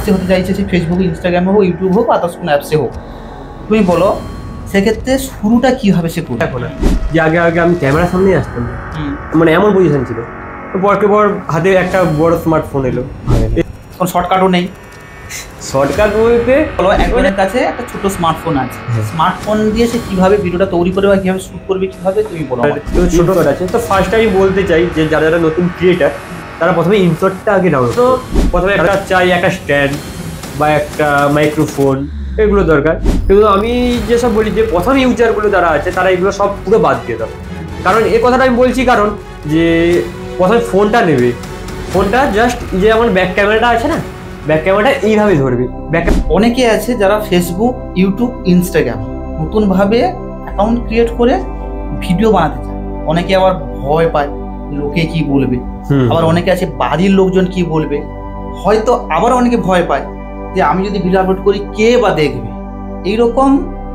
Success হতে চাইছে, সে Facebook, ইনস্টাগ্রামে হোক, ইউটিউব হোক, আদার্স কোনো অ্যাপসে হোক, তুমি বলো সেক্ষেত্রে শুরুটা কীভাবে সে করবে? যে আগে আগে আমি ক্যামেরার সামনেই আসতাম, মানে এমন পজিশন ছিল। পরকে পর হাতে একটা বড় স্মার্টফোন এলো, কোনো শর্টকাটও নেই। শর্টকাট বলতে বলো একজনের কাছে একটা ছোট স্মার্টফোন আছে, স্মার্টফোন দিয়ে সে কীভাবে ভিডিওটা তৈরি করবে বা কীভাবে শ্যুট করবে, কীভাবে তুমি বলো। ছোট আছে তো ফার্স্ট আমি বলতে চাই যে যারা যারা নতুন ক্রিয়েটার তারা প্রথমে ইনশটটা আগে ডাউনলোড। তো প্রথমে একটা চাই একটা স্ট্যান্ড বা একটা মাইক্রোফোন, এগুলো দরকার। কিন্তু আমি যেসব বলি যে প্রথম ইউজারগুলো যারা আছে তারা এগুলো সব পুরো বাদ দিয়ে দেবে। কারণ এই কথাটা আমি বলছি কারণ যে প্রথমে ফোনটা নেবে, ফোনটা জাস্ট যে আমার ব্যাক ক্যামেরাটা আছে না, ব্যাক ক্যামেরাটা এইভাবে ধরবে। অনেকে আছে যারা ফেসবুক, ইউটিউব, ইনস্টাগ্রাম নতুনভাবে অ্যাকাউন্ট ক্রিয়েট করে ভিডিও বানাতে চায়। অনেকে আবার ভয় পায় লোকে কি বলবে, আবার অনেকে আছে বাড়ির লোকজন কি বলবে, হয়তো আবার অনেকে ভয় পায় যে আমি যদি ভিডিও আপলোড করি কে বা দেখবে। এইরকম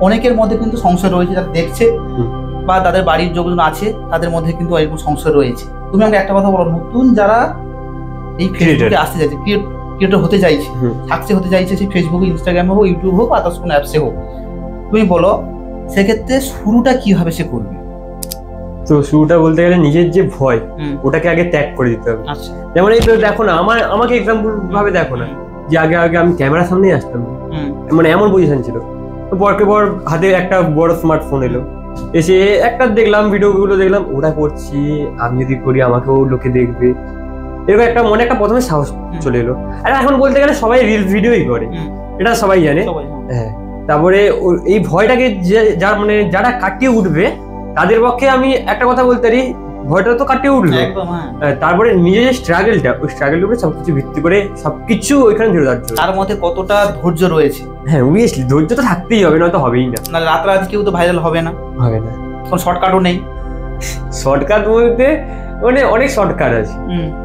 অনেকের মধ্যে কিন্তু সংশয় রয়েছে, যারা দেখছে বা তাদের বাড়ির লোকজন আছে তাদের মধ্যে কিন্তু এরকম সংশয় রয়েছে। তুমি আমাকে একটা কথা বলো, নতুন যারা এই ফেসবুকে আসতে চাইছে, ক্রিয়েটর হতে চাইছে, সাকসেস হতে চাইছে, সে ফেসবুক, ইনস্টাগ্রামে হোক, ইউটিউব হোক, আদার্স কোনো অ্যাপসে হোক, তুমি বলো সেক্ষেত্রে শুরুটা কিভাবে সে করবে? তো শুরুটা বলতে গেলে নিজের যে ভয় ওটাকে আগে ত্যাগ করে দিতে হবে। যেমন এই তো দেখো না, আমাকে এক্সাম্পল ভাবে দেখো না, যে আগে আগে আমি ক্যামেরার সামনেই আসতাম, মানে এমন পজিশন ছিল। পরকে পর হাতে একটা বড় স্মার্টফোন এলো, এসে একটা দেখলাম ভিডিওগুলো দেখলাম, ওটা করছি, আমি যদি করি আমাকেও লোকে দেখবে, এরকম একটা মনে একটা প্রথমে সাহস চলে এলো। আর এখন বলতে গেলে সবাই রিলস ভিডিওই করে, এটা সবাই জানে। হ্যাঁ, তারপরে এই ভয়টাকে যারা কাটিয়ে উঠবে তাদের পক্ষে আমি একটা কথা বলতে পারি, ভয়টা তো কাটিয়ে উঠবে। তারপরে নিজের যে স্ট্রাগলটা, ওই স্ট্রাগলের উপরে সবকিছু ভিত্তি করে সবকিছু ওইখানে ধরে যাচ্ছে। তার মধ্যে কতটা ধৈর্য রয়েছে। হ্যাঁ, অবভিয়াসলি ধৈর্য তো থাকতেই হবে, নয়তো হবেই না। রাত কেউ তো ভাইরাল হবে না, কোনো শর্টকাটও নেই। শর্টকাট বলতে মানে অনেক শর্টকাট আছে,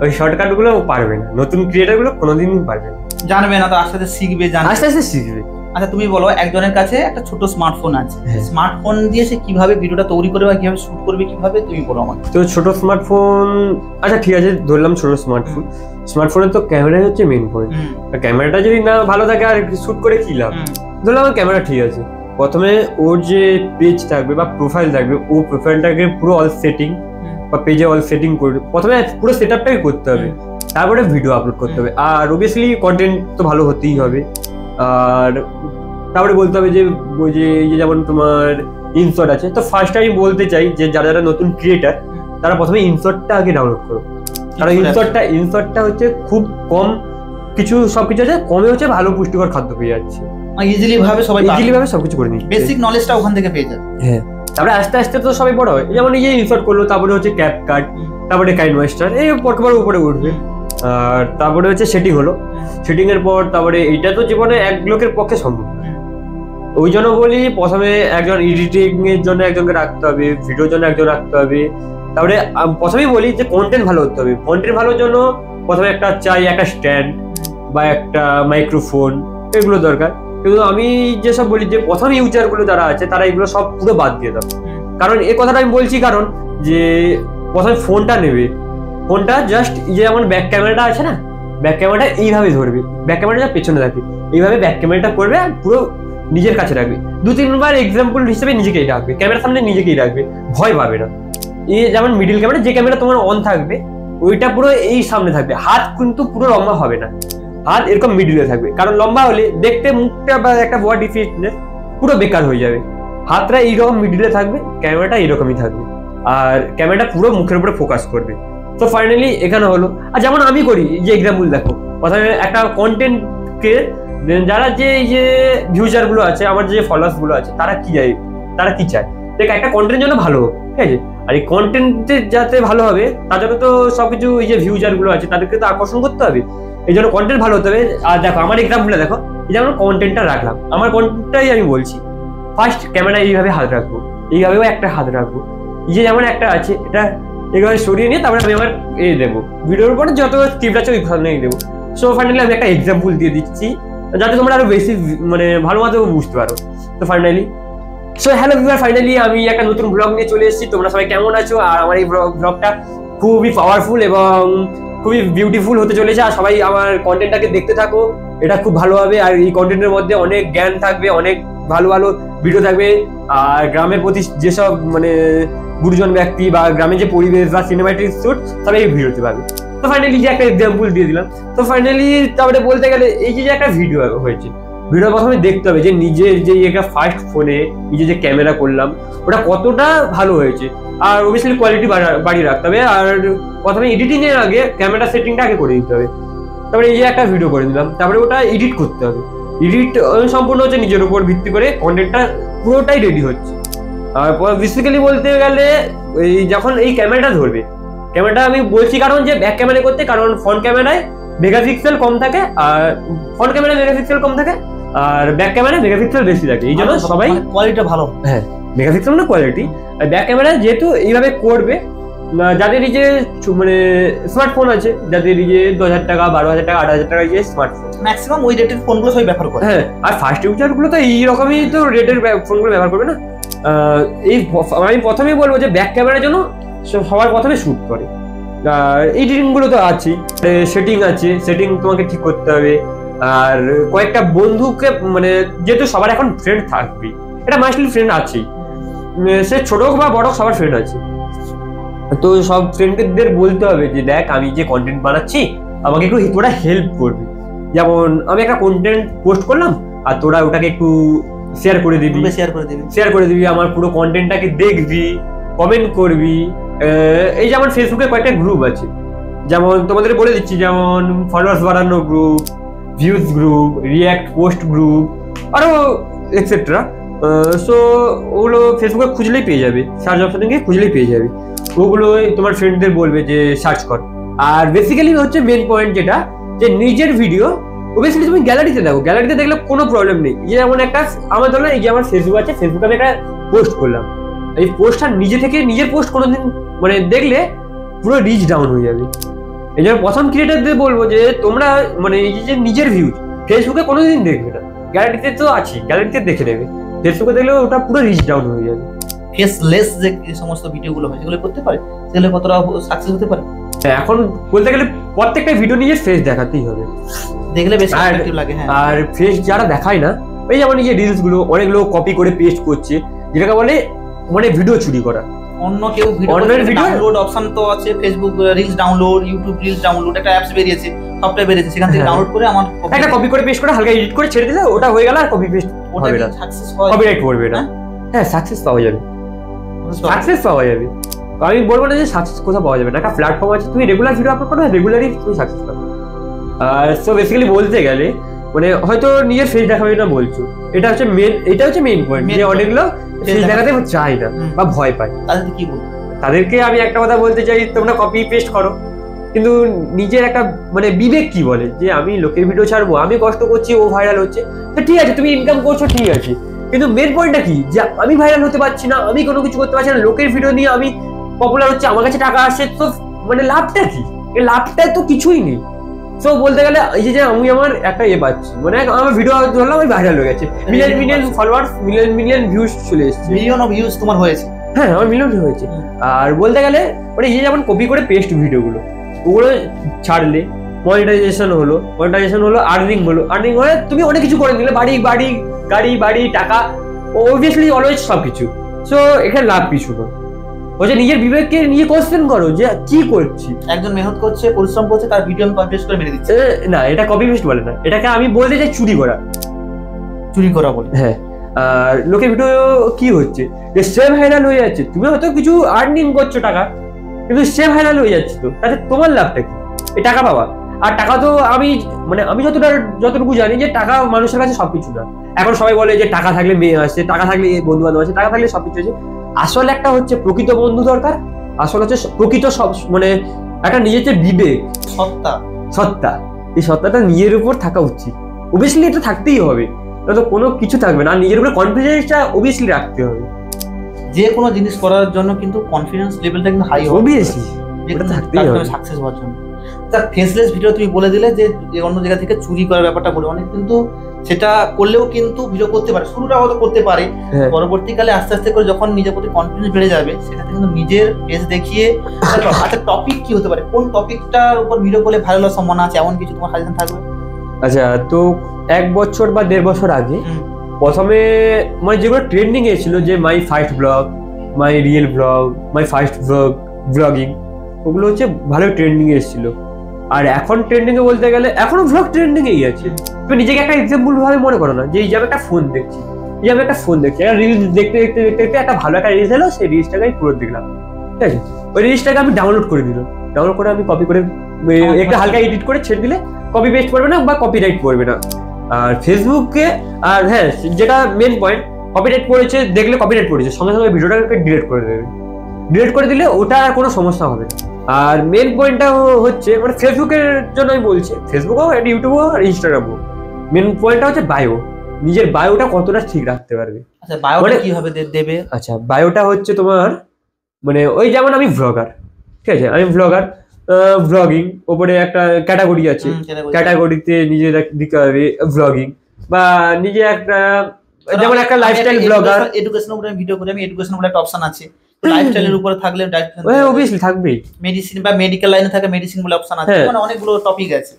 ওই শর্টকাট গুলো পারবে না, নতুন ক্রিয়েটার গুলো কোনোদিনই পারবে না, জানবে না, তো আস্তে আস্তে শিখবে, আস্তে আস্তে শিখবে। আচ্ছা তুমি বলো একজনের কাছে একটা ছোট স্মার্টফোন আছে, স্মার্টফোন দিয়ে সে কিভাবে ভিডিওটা তৈরি করবে বা কিভাবে শুট করবে, কিভাবে তুমি বলো আমাকে। তো ছোট স্মার্টফোন, আচ্ছা ঠিক আছে ধরলাম ছোট স্মার্টফোন। স্মার্টফোনের তো ক্যামেরা হচ্ছে মেইন পয়েন্ট। ক্যামেরাটা যদি না ভালো থাকে আর শুট করে কি লাভ? ধরলাম ক্যামেরা ঠিক আছে, প্রথমে ওর যে পেজ থাকবে বা প্রোফাইল থাকবে, ও প্রোফাইলটাকে পুরো অল সেটিং বা পেজে অল সেটিং করবে, প্রথমে পুরো সেটআপটাই করতে হবে, তারপরে ভিডিও আপলোড করতে হবে। আর অবভিয়াসলি কন্টেন্ট তো ভালো হতেই হবে। আর তারপরে বলতে হবে যে যেমন তোমার ইনশট আছে, তো ফার্স্ট আমি বলতে চাই যে যারা যারা নতুন ক্রিয়েটার তারা প্রথমে ইনশটটা আগে ডাউনলোড করো। কারণ ইনশটটা হচ্ছে খুব কম কিছু, সবকিছু আছে কমে হচ্ছে ভালো পুষ্টিকর খাদ্য পেয়ে যাচ্ছে, ইজিলি ভাবে সবকিছু করে নিচ্ছে, বেসিক নলেজটা ওখান থেকে পেয়ে যাবে। হ্যাঁ, তারপরে আস্তে আস্তে তো সবাই বড় হয়, যেমন এই যে ইনশট করলো, তারপরে হচ্ছে ক্যাপকাট, তারপরে কাইনমাস্টার, এই পরপর উপরে উঠবে। আর তারপরে হচ্ছে সেটিং হলো, সেটিং এর পর তারপরে এইটা তো জীবনে এক লোকের পক্ষে সম্ভব। ওই জন্য বলি প্রথমে একজন এডিটিং এর জন্য একজনকে রাখতে হবে, ভিডিওর জন্য একজন রাখতে হবে। তারপরে প্রথমেই বলি যে কন্টেন্ট ভালো হতে হবে। কন্টেন্ট ভালোর জন্য প্রথমে একটা চাই একটা স্ট্যান্ড বা একটা মাইক্রোফোন, এগুলো দরকার। কিন্তু আমি যেসব বলি যে প্রথম ইউজারগুলো যারা আছে তারা এগুলো সব পুরো বাদ দিয়ে দেবে। কারণ এই কথাটা আমি বলছি কারণ যে প্রথমে ফোনটা নেবে, ফোনটা জাস্ট যে আমার ব্যাক ক্যামেরাটা আছে না, ব্যাক ক্যামেরাটা এইভাবে ধরবে, ব্যাক ক্যামেরাটা পেছনে রাখবে, এইভাবে ব্যাক ক্যামেরাটা করবে আর পুরো নিজের কাছে রাখবে। 2-3 বার এক্সাম্পল হিসেবে নিজেকেই রাখবে, ক্যামেরার সামনে নিজেকেই রাখবে, ভয় পাবে না। এই যেমন মিডিল ক্যামেরা, যে ক্যামেরা তোমার অন থাকবে ওইটা পুরো এই সামনে থাকবে, হাত কিন্তু পুরো লম্বা হবে না, হাত এরকম মিডিলে থাকবে। কারণ লম্বা হলে দেখতে মুখটা বা একটা বডি ফিটনেস পুরো বেকার হয়ে যাবে। হাতটা এইরকম মিডিলে থাকবে, ক্যামেরাটা এইরকমই থাকবে, আর ক্যামেরাটা পুরো মুখের উপরে ফোকাস করবে। তো ফাইনালি এখানে হলো। আর যেমন আমি করি, যে এক্সাম্পল দেখো, প্রথমে একটা কন্টেন্টকে যারা যে ভিউজার গুলো আছে, আমার যে ফলোয়ার্স গুলো আছে, তারা কি চায় দেখ একটা কন্টেন্টের জন্য ভালো হোক, ঠিক আছে। আর এই কন্টেন্ট যাতে ভালো হবে তার জন্য তো সবকিছু এই যে ভিউজার গুলো আছে তাদেরকে তো আকর্ষণ করতে হবে, এই জন্য কন্টেন্ট ভালো হতে হবে। আর দেখো আমার এক্সাম্পলটা দেখো, এই যে আমরা কন্টেন্টটা রাখলাম, আমার কন্টেন্টটাই আমি বলছি। ফার্স্ট ক্যামেরা এইভাবে হাত রাখবো, এইভাবেও একটা হাত রাখবো, এই যে যেমন একটা আছে এটা এইভাবে সরিয়ে নিয়ে তারপরে আমি আমার দেবো, ভিডিওর উপরে যত স্ক্রিপ্ট আছে ওইখানেই দেবো। সো ফাইনালি আমি একটা এক্সাম্পল দিয়ে দিচ্ছি যাতে তোমরা আরো বেশি ভালো মতো বুঝতে পারো। তো ফাইনালি হ্যালো ভিউয়ার, ফাইনালি আমি একটা নতুন ব্লগ নিয়ে চলে এসেছি। তোমরা সবাই কেমন আছো? আর আমার এই ব্লগটা খুবই পাওয়ারফুল এবং খুবই বিউটিফুল হতে চলেছে। আর সবাই আমার কন্টেন্টটাকে দেখতে থাকো, এটা খুব ভালো হবে, আর এই কন্টেন্টের মধ্যে অনেক জ্ঞান থাকবে, অনেক ভালো ভালো ভিডিও থাকবে, আর গ্রামের প্রতি যেসব মানে গুরুজন ব্যক্তি বা গ্রামের যে পরিবেশ বা সিনেমাটিক শুট সবাই এই ভিডিওতে পাবে। তো ফাইনালি যে একটা এক্সাম্পল দিয়ে দিলাম। তো ফাইনালি তারপরে বলতে গেলে এই যে একটা ভিডিও হয়েছে, ভিডিও প্রথমে দেখতে হবে যে নিজের যে একটা ফার্স্ট ফোনে নিজে যে ক্যামেরা করলাম ওটা কতটা ভালো হয়েছে, আর অবভিয়াসলি কোয়ালিটি বাড়িয়ে রাখতে হবে। আর প্রথমে এডিটিং এর আগে ক্যামেরা সেটিংটা আগে করে দিতে হবে। তারপরে এই যে একটা ভিডিও করে দিলাম, তারপরে ওটা এডিট করতে হবে। এডিট সম্পূর্ণ হচ্ছে নিজের উপর ভিত্তি করে, কন্টেন্টটা পুরোটাই রেডি হচ্ছে। আর বেসিক্যালি বলতে গেলে এই যখন এই ক্যামেরাটা ধরবে, ক্যামেরাটা আমি বলছি কারণ যে ব্যাক ক্যামেরা করতে, কারণ ফ্রন্ট ক্যামেরায় মেগাপিক্সেল কম থাকে, আর ফ্রন্ট ক্যামেরায় মেগাপিক্সেল কম থাকে আর ব্যাক ক্যামেরায় মেগাপিক্সেল বেশি থাকে, এই জন্য সবাই কোয়ালিটিটা ভালো। হ্যাঁ, মেগাপিক্সেল না কোয়ালিটি। আর ব্যাক ক্যামেরা যেহেতু এইভাবে করবে, যাদের এই যে মানে স্মার্টফোন আছে, যাদের এই যে 10,000 টাকা 12,000 টাকা 8,000 টাকা যে স্মার্টফোন, ম্যাক্সিমাম ওই রেটের ফোনগুলো সবাই ব্যবহার করে। হ্যাঁ, আর ফার্স্ট ইউজার গুলো তো এইরকমই তো রেটের ফোনগুলো ব্যবহার করবে না। এই আমি প্রথমেই বলবো যে ব্যাক ক্যামেরার জন্য সবার প্রথমে শুট করে। এডিটিং গুলো তো আছে, সেটিং আছে, সেটিং তোমাকে ঠিক করতে হবে। আর কয়েকটা বন্ধুকে মানে যেহেতু সবার এখন ফ্রেন্ড থাকবে, এটা মাস্টলি ফ্রেন্ড আছেই, সে ছোট হোক বা বড় সবার ফ্রেন্ড আছে। তো সব ফ্রেন্ডদের বলতে হবে যে দেখ আমি যে কন্টেন্ট বানাচ্ছি আমাকে একটু তোরা হেল্প করবি। যেমন আমি একটা কন্টেন্ট পোস্ট করলাম আর তোরা ওটাকে একটু শেয়ার করে দিবি, আমার পুরো কন্টেন্টটাকে দেখবি, কমেন্ট করবি। এই যেমন ফেসবুকে কয়েকটা গ্রুপ আছে, যেমন তোমাদের বলে দিচ্ছি, যেমন ফলোয়ার্স বাড়ানো group, views group, react post group, আরো এক্সেট্রা। সো ওগুলো ফেসবুকে খুঁজলেই পেয়ে যাবে, সার্চ অপশনে গিয়ে খুঁজলেই পেয়ে যাবে। ওগুলো তোমার ফ্রেন্ডদের বলবে যে সার্চ কর। আর বেসিক্যালি হচ্ছে মেন পয়েন্ট যেটা, যে নিজের ভিডিও অবভিয়াসলি তুমি গ্যালারিতে দেখো, গ্যালারিতে দেখলে কোনো প্রবলেম নেই। যেমন একটা আমার ধরো এই যে আমার ফেসবুক আছে, ফেসবুকে আমি একটা পোস্ট করলাম, এই পোস্টটা নিজে থেকে নিজের পোস্ট কোনোদিন মানে দেখলে পুরো রিচ ডাউন হয়ে যাবে। এই জন্য প্রথম ক্রিয়েটারদের বলবো যে তোমরা মানে এই যে নিজের ভিউজ ফেসবুকে কোনোদিন দেখবে না, গ্যালারিতে তো আছে, গ্যালারিতে দেখে নেবে, ফেসবুকে দেখলে ওটা পুরো রিচ ডাউন হয়ে যাবে। ফেসলেস যে সমস্ত ভিডিওগুলো হয় সেগুলো করতে পারে, সেগুলো কতটা সাকসেস হতে পারে। এখন বলতে গেলে প্রত্যেকটা ভিডিও নিজের ফেস দেখাতেই হবে, দেখলে বেশি অ্যাট্রাকটিভ লাগে। হ্যাঁ, আর ফেস যারা দেখায় না, ওই যেমন এই যে রিলস গুলো অনেক লোক কপি করে পেস্ট করছে, যেটাকে বলে মানে ভিডিও চুরি করা। অন্য কেউ ভিডিও ডাউনলোড অপশন তো আছে, Facebook reels download, YouTube reels download, একটা অ্যাপস বেরিয়েছে, সফটওয়্যার বেরিয়েছে, সেখান থেকে ডাউনলোড করে আমার একটা কপি করে পেস্ট করে হালকা এডিট করে ছেড়ে দিলে ওটা হয়ে গেল, আর কপি পেস্ট হবে না, সাকসেস হয়, কপিরাইট করবে না। হ্যাঁ, সাকসেস পাওয়া যাবে, সাকসেস পাওয়া যাবে। আমি বলবো না যে সাকসেস কোথাও পাওয়া যাবে না, একটা প্ল্যাটফর্ম আছে, তুমি রেগুলার ভিডিও আপলোড করো, রেগুলারই তুমি সাকসেস পাবে। আর সো বেসিক্যালি বলতে গেলে মানে হয়তো নিজের ফেস দেখাবে না বলছো, এটা হচ্ছে মেইন পয়েন্ট, যে অনেকগুলো ফেস দেখাতে চায় না বা ভয় পায়। তাদের কি বলবো? তাদেরকে আমি একটা কথা বলতে চাই, তোমরা কপি পেস্ট করো, কিন্তু নিজের একটা মানে বিবেক কি বলে যে আমি লোকের ভিডিও ছাড়বো, আমি কষ্ট করছি, ও ভাইরাল হচ্ছে, তো ঠিক আছে তুমি ইনকাম করছো, ঠিক আছে, কিন্তু মেন পয়েন্টটা কি যে আমি ভাইরাল হতে পারছি না, আমি কোনো কিছু করতে পারছি না, লোকের ভিডিও নিয়ে আমি পপুলার হচ্ছে, আমার কাছে টাকা আসছে, তো মানে লাভটা কি? এই লাভটা তো কিছুই নেই। সো বলতে গেলে এই যে আমি আমার একটা পাচ্ছি, মানে আমার ভিডিও ধরলাম আমি ভাইরাল হয়ে গেছে, মিলিয়ন ফলোয়ার্স, মিলিয়ন ভিউজ চলে এসেছে, মিলিয়ন অফ ভিউজ তোমার হয়েছে। হ্যাঁ, আমার মিলিয়ন হয়েছে। আর বলতে গেলে মানে এই যেমন কপি করে পেস্ট ভিডিওগুলো, ওগুলো ছাড়লে মনিটাইজেশন হলো, আর্নিং হলে তুমি অনেক কিছু করে নিলে, গাড়ি টাকা, অবভিয়াসলি অলওয়েজ সবকিছু। সো এখানে লাভ কিছু না, ওই নিজের বিবেককে নিয়ে কোশ্চেন করো যে কি করছি। একজন মেহনত করছে, পরিশ্রম করছে, তার ভিডিও আমি কপি পেস্ট করে মেরে দিচ্ছি, না, এটা কপি পেস্ট বলে না, এটাকে আমি বলতে চাই চুরি করা বলে। হ্যাঁ, আর লোকের ভিডিও কি হচ্ছে যে সে ভাইরাল হয়ে যাচ্ছে, তুমি হয়তো কিছু আর্নিং করছো টাকা, কিন্তু সে ভাইরাল হয়ে যাচ্ছে, তো তাতে তোমার লাভটা কি? এই টাকা পাওয়া। আর টাকা তো আমি যতটুকু জানি যে টাকা মানুষের কাছে সবকিছু না। এখন সবাই বলে যে টাকা থাকলে মেয়ে আসছে, টাকা থাকলে বন্ধু বান্ধব আছে, টাকা থাকলে সবকিছু আছে। আসলে একটা হচ্ছে প্রকৃত বন্ধু দরকার, আসলে হচ্ছে প্রকৃত সব মানে একটা নিজের যে বিবেক, সত্তা, এই সত্তাটা নিজের উপর থাকা উচিত। অবভিয়াসলি এটা থাকতেই হবে, তো কোনো কিছু থাকবে না। আর নিজের উপরে কনফিডেন্সটা অবভিয়াসলি রাখতে হবে। যে কোনো জিনিস করার জন্য কিন্তু কনফিডেন্স লেভেলটা কিন্তু হাই হবে, অবভিয়াসলি এটা থাকতেই হবে সাকসেস হওয়ার জন্য। তার ফেসলেস ভিডিও তুমি বলে দিলে যে অন্য জায়গা থেকে চুরি করার ব্যাপারটা বলে, অনেক কিন্তু সেটা করলেও কিন্তু ভিডিও করতে পারে, শুরুটা হয়তো করতে পারে, পরবর্তীকালে আস্তে আস্তে করে যখন নিজের প্রতি কনফিডেন্স বেড়ে যাবে, সেটাতে কিন্তু নিজের ফেস দেখিয়ে আচ্ছা টপিক কি হতে পারে, কোন টপিকটার উপর ভিডিও করলে ভালো হওয়ার সম্ভাবনা আছে, এমন কিছু তোমার সাজেশন থাকবে? আচ্ছা, তো 1 বছর বা 1.5 বছর আগে প্রথমে মানে যেগুলো ট্রেন্ডিং এসেছিল, যে my first blog, my real blog, my first blogging, ওগুলো হচ্ছে ভালো ট্রেন্ডিং এসেছিল। আর এখন ট্রেন্ডিং এ বলতে গেলে এখনো ব্লগ ট্রেন্ডিং এই আছে। তুমি নিজেকে একটা এক্সাম্পল ভাবে মনে করো না, যে এই যে আমি একটা ফোন দেখছি, একটা রিলস দেখতে দেখতে দেখতে দেখতে একটা ভালো একটা রিলস এলো, সেই রিলসটাকে আমি পুরো দেখলাম, ঠিক আছে। ওই রিলসটাকে আমি ডাউনলোড করে দিলাম, ডাউনলোড করে আমি কপি করে একটা হালকা এডিট করে ছেড়ে দিলে কপি পেস্ট করবে না বা কপিরাইট করবে না। আর ফেসবুকে, আর হ্যাঁ যেটা মেন পয়েন্ট, কপিরাইট করেছে দেখলে, কপিরাইট করেছে সঙ্গে সঙ্গে ভিডিওটাকে ডিলিট করে দেবে, ডিলিট করে দিলে ওটা আর কোনো সমস্যা হবে না। আর মেন পয়েন্টটা হচ্ছে মানে ফেসবুকের জন্য আমি বলছি, ফেসবুক হোক, ইউটিউব হোক, আর ইনস্টাগ্রাম হোক, মেন পয়েন্টটা হচ্ছে বায়ো। নিজের বায়োটা কতটা ঠিক রাখতে পারবে। আচ্ছা, বায়োটা কিভাবে দেবে? আচ্ছা, বায়োটা হচ্ছে তোমার মানে ওই যেমন আমি ব্লগার, ঠিক আছে, আমি ব্লগার, ব্লগিং ওপরে একটা ক্যাটাগরি আছে, ক্যাটাগরিতে নিজে দিতে হবে ব্লগিং, বা নিজে একটা যেমন একটা লাইফস্টাইল ব্লগার, এডুকেশন উপরে ভিডিও করে, আমি এডুকেশন বলে একটা অপশন আছে, লাইফস্টাইলের উপরে থাকলে অবভিয়াসলি থাকবেই, মেডিসিন বা মেডিকেল লাইনে থাকে মেডিসিন বলে অপশন আছে, মানে অনেকগুলো টপিক আছে।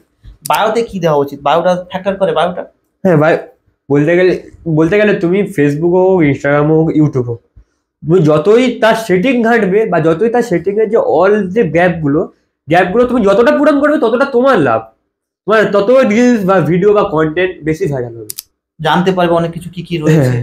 বায়োতে কি দেওয়া উচিত? বায়োটা ফ্যাক্টর করে বায়োটা? হ্যাঁ, বলতে গেলে তুমি ফেসবুক হোক, ইনস্টাগ্রাম হোক, ইউটিউব হোক, তুমি যতই তার সেটিং ঘাটবে বা যতই তার সেটিং এর যে অল যে গ্যাপগুলো তুমি যতটা পূরণ করবে ততটা তোমার লাভ, তোমার তত রিলস বা ভিডিও বা কন্টেন্ট বেশি ভাইরাল হবে, জানতে পারবে অনেক কিছু কি কি রয়েছে।